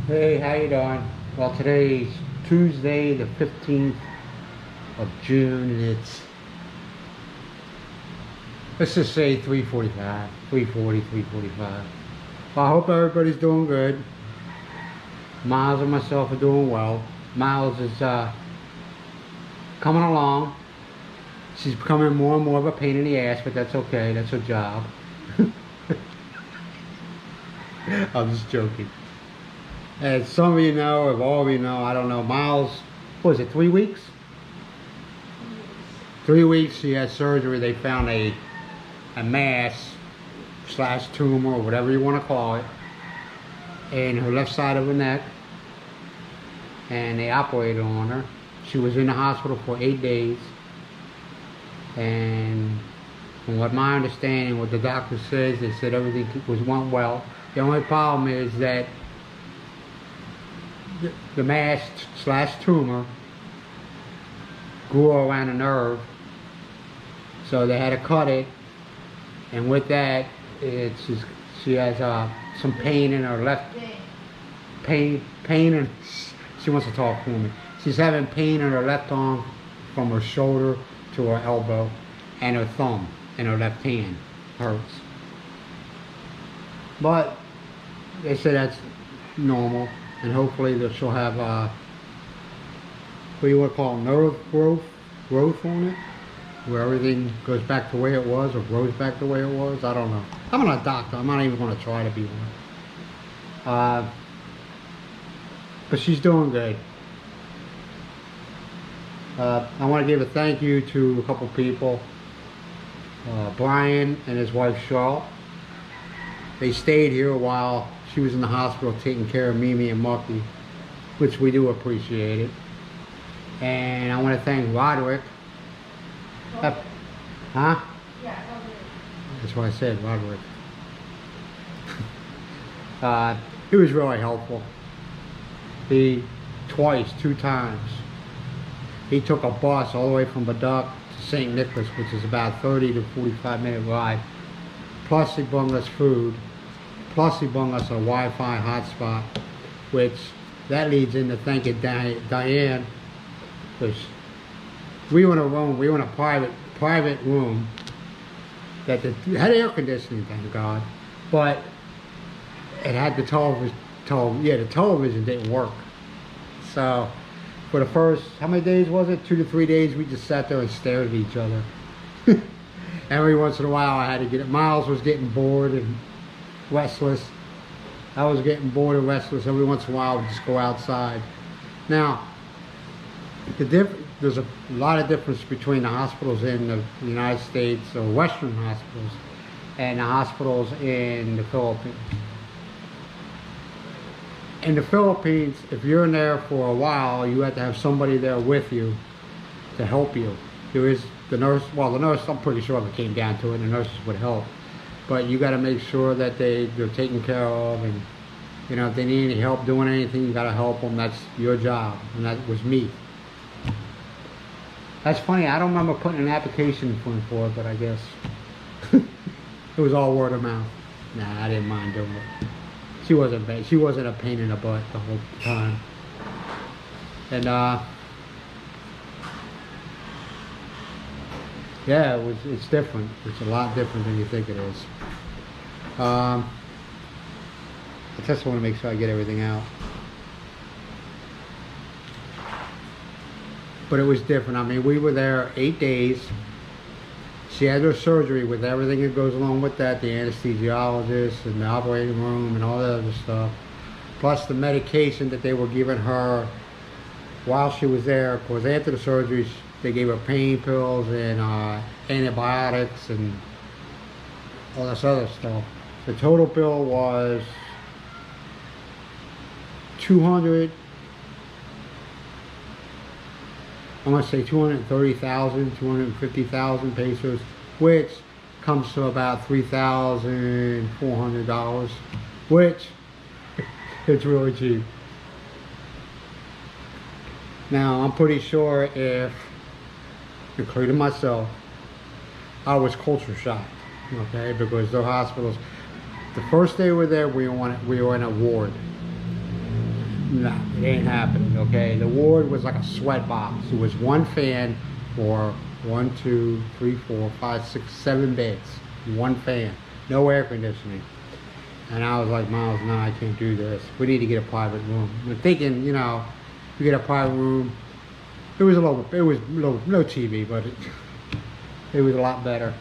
Hey, how you doing? Well, today's Tuesday, the 15th of June, and let's just say 3:45, 3:40, 3:45. Well, I hope everybody's doing good. Miles and myself are doing well. Miles is coming along. She's becoming more and more of a pain in the ass, but that's okay. That's her job. I'm just joking. As some of you know, if all of you know, I don't know, Miles, what was it, 3 weeks? 3 weeks she had surgery. They found a mass slash tumor, or whatever you want to call it, in her left side of her neck, and they operated on her. She was in the hospital for 8 days, and from what my understanding, what the doctor says, they said everything went well. The only problem is that the mass slash tumor grew around a nerve, so they had to cut it, and with that, she has some pain in her left pain, and she wants to talk for me. She's having pain in her left arm from her shoulder to her elbow, and her thumb in her left hand hurts. But they say that's normal, and hopefully that she'll have what do you want to call it, nerve growth on it, where everything goes back the way it was, or grows back the way it was. I don't know. I'm not a doctor. I'm not even going to try to be one. But she's doing good. I want to give a thank you to a couple people. Brian and his wife Charlotte. They stayed here while she was in the hospital taking care of Mimi and Mucky, which we do appreciate it. And I want to thank Roderick. Huh? Yeah, that's why I said Roderick. He was really helpful. Two times, he took a bus all the way from Baduk to St. Nicholas, which is about 30 to 45-minute ride. Plus he brought us food. Plus he brought us a Wi-Fi hotspot, which that leads into thanking Diane, because we were in a room, we were in a private room that had air conditioning, thank God, but it had the television. The television didn't work. So for the first, how many days was it? 2 to 3 days, we just sat there and stared at each other. Every once in a while I had to get it. Miles was getting bored and restless. I was getting bored and restless. Every once in a while I would just go outside. Now, there's a lot of difference between the hospitals in the United States, or Western hospitals, and the hospitals in the Philippines. In the Philippines, if you're in there for a while, you have to have somebody there with you to help you. There is the nurse, well, the nurse, I'm pretty sure if it came down to it, the nurses would help. But you got to make sure that they're taken care of, and you know, if they need any help doing anything, you got to help them. That's your job, and that was me. That's funny, I don't remember putting an application for it, but I guess it was all word of mouth. Nah, I didn't mind doing it. She wasn't bad. She wasn't a pain in the butt the whole time. And yeah, it's different. It's a lot different than you think it is. I just want to make sure I get everything out. But it was different. I mean, we were there 8 days. She had her surgery with everything that goes along with that, the anesthesiologist and the operating room and all that other stuff. Plus the medication that they were giving her while she was there. Of course, after the surgery, they gave her pain pills and antibiotics and all this other stuff. The total bill was I'm going to say 230,000, 250,000 pesos, which comes to about $3,400, which it's really cheap. Now, I'm pretty sure if, including myself, I was culture shocked, okay, because their hospitals, the first day we were there, we were in a ward. Nah, it ain't happening, okay? The ward was like a sweat box. It was one fan for 1, 2, 3, 4, 5, 6, 7 beds. One fan. No air conditioning. And I was like, Miles, no, I can't do this. We need to get a private room. We're thinking, you know, we get a private room. It was no TV, but it was a lot better.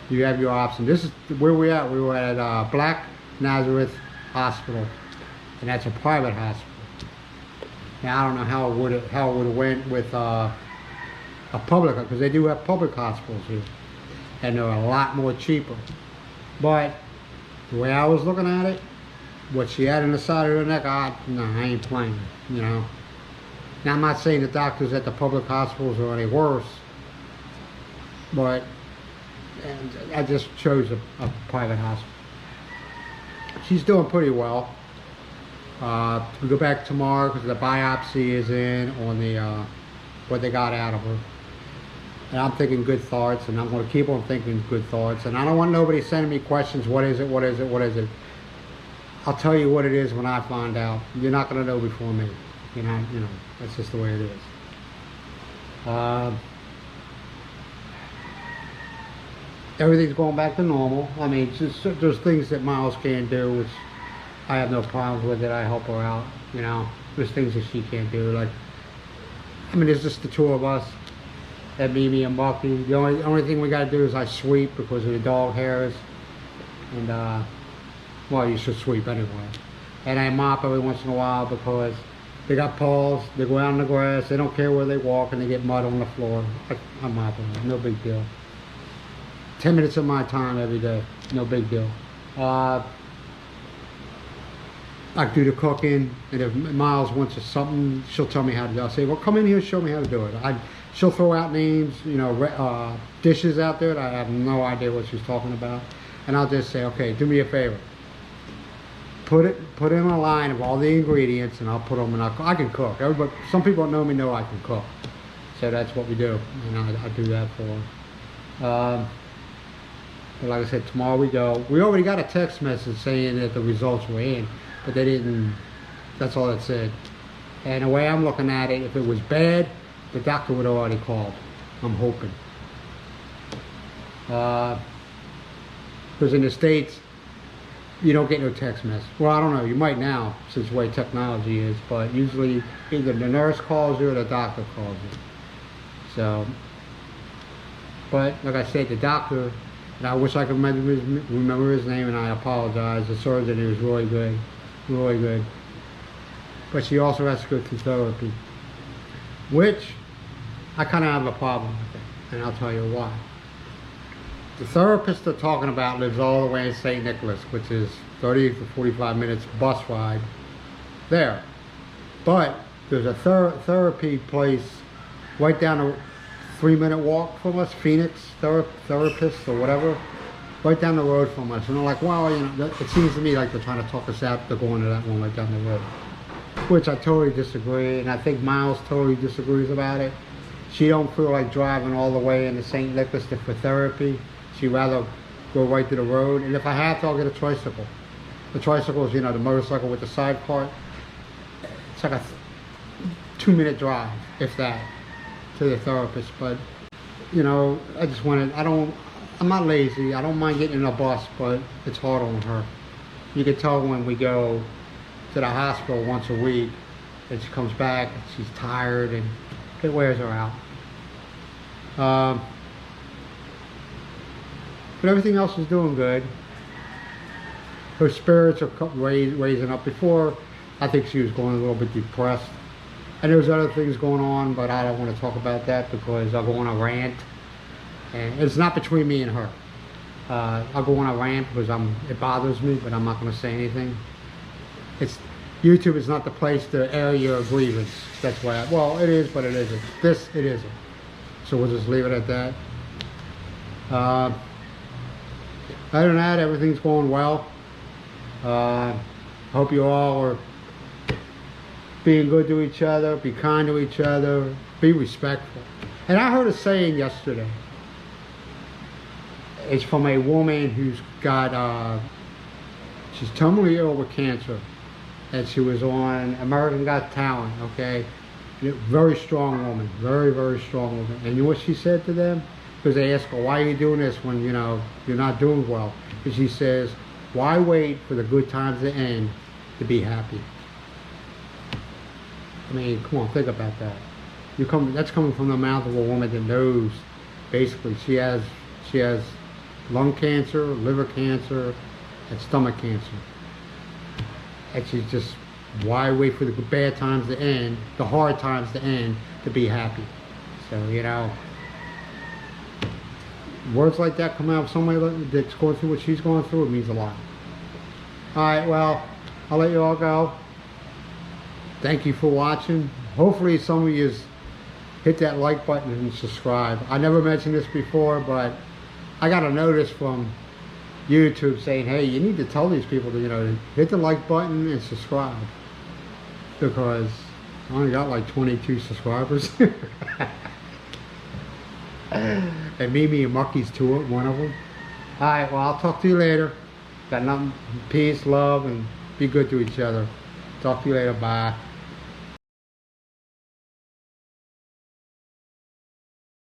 You have your option. This is where we at. We were at Black Nazareth Hospital, and that's a private hospital. Now I don't know how it would have went with a public, because they do have public hospitals here, and they're a lot more cheaper. But the way I was looking at it, what she had in the side of her neck, I ain't playing, you know. Now I'm not saying the doctors at the public hospitals are any worse, but I just chose a private hospital. She's doing pretty well. We go back tomorrow because the biopsy is in on the what they got out of her. And I'm thinking good thoughts, and I'm going to keep on thinking good thoughts. And I don't want nobody sending me questions, what is it, what is it, what is it? I'll tell you what it is when I find out. You're not going to know before me. You know, that's just the way it is. Everything's going back to normal. I mean, there's things that Miles can't do, which I have no problems with it. I help her out, you know. There's things that she can't do. Like, I mean, it's just the two of us. That me and Bucky. The only thing we got to do is I sweep because of the dog hairs. And, well, you should sweep anyway. And I mop every once in a while because they got paws. They go out in the grass. They don't care where they walk, and they get mud on the floor. I'm mopping them. No big deal. 10 minutes of my time every day. No big deal. I do the cooking, and if Miles wants something, she'll tell me how to do it. I'll say, well, come in here and show me how to do it. She'll throw out names, you know, dishes out there that I have no idea what she's talking about. And I'll just say, okay, do me a favor. Put in a line of all the ingredients, and I'll put them in. I can cook. Some people that know me know I can cook. So that's what we do. And I do that for her. But like I said, tomorrow we go. We already got a text message saying that the results were in, but they didn't. That's all it said. And the way I'm looking at it, if it was bad, the doctor would have already called. I'm hoping. Because in the States, you don't get no text message. Well, I don't know. You might now, since the way technology is, but usually either the nurse calls you or the doctor calls you. So, but like I said, the doctor, and I wish I could remember his name, and I apologize. The surgeon, he was really good. Really good. But she also has to go through therapy, which I kind of have a problem with it, and I'll tell you why. The therapist they're talking about lives all the way in St. Nicholas, which is 30 to 45 minutes bus ride there. But there's a therapy place right down a 3-minute walk from us, Phoenix Therapist or whatever, right down the road from us. And they're like, well, you know, it seems to me like they're trying to talk us out to going to that one right down the road. Which I totally disagree, and I think Miles totally disagrees about it. She don't feel like driving all the way into St. Nicholas for therapy. She'd rather go right to the road, and if I have to, I'll get a tricycle. The tricycle is, you know, the motorcycle with the side part. It's like a 2-minute drive, if that, to the therapist. But, you know, I just wanted, I'm not lazy. I don't mind getting in a bus, but it's hard on her. You can tell when we go to the hospital once a week, and she comes back, and she's tired, and it wears her out. But everything else is doing good. Her spirits are raising up. Before, I think she was going a little bit depressed. And there's other things going on, but I don't want to talk about that because I'll go on a rant. And it's not between me and her. I'll go on a rant because it bothers me, but I'm not going to say anything. YouTube is not the place to air your grievance. That's why well, it is, but it isn't. It isn't. So we'll just leave it at that. Other than that, everything's going well. Hope you all are being good to each other, be kind to each other, be respectful. And I heard a saying yesterday. It's from a woman who's got, she's terminally ill with cancer. and she was on American Got Talent, okay? Very strong woman, very, very strong woman. And you know what she said to them? Because they asked her, why are you doing this when, you know, you're not doing well? And she says, why wait for the good times to end to be happy? I mean, come on, think about that. That's coming from the mouth of a woman that knows, basically, she has lung cancer, liver cancer, and stomach cancer. And she's just, why wait for the bad times to end, the hard times to end, to be happy? So, you know, words like that come out of somebody that's going through what she's going through, it means a lot. Alright, well, I'll let you all go. Thank you for watching. Hopefully some of you hit that like button and subscribe. I never mentioned this before, but I got a notice from YouTube saying, hey, you need to tell these people to, you know, hit the like button and subscribe, because I only got like 22 subscribers. And Mimi and Mucky's one of them. Alright, well, I'll talk to you later. Got nothing. Peace, love, and be good to each other. Talk to you later. Bye.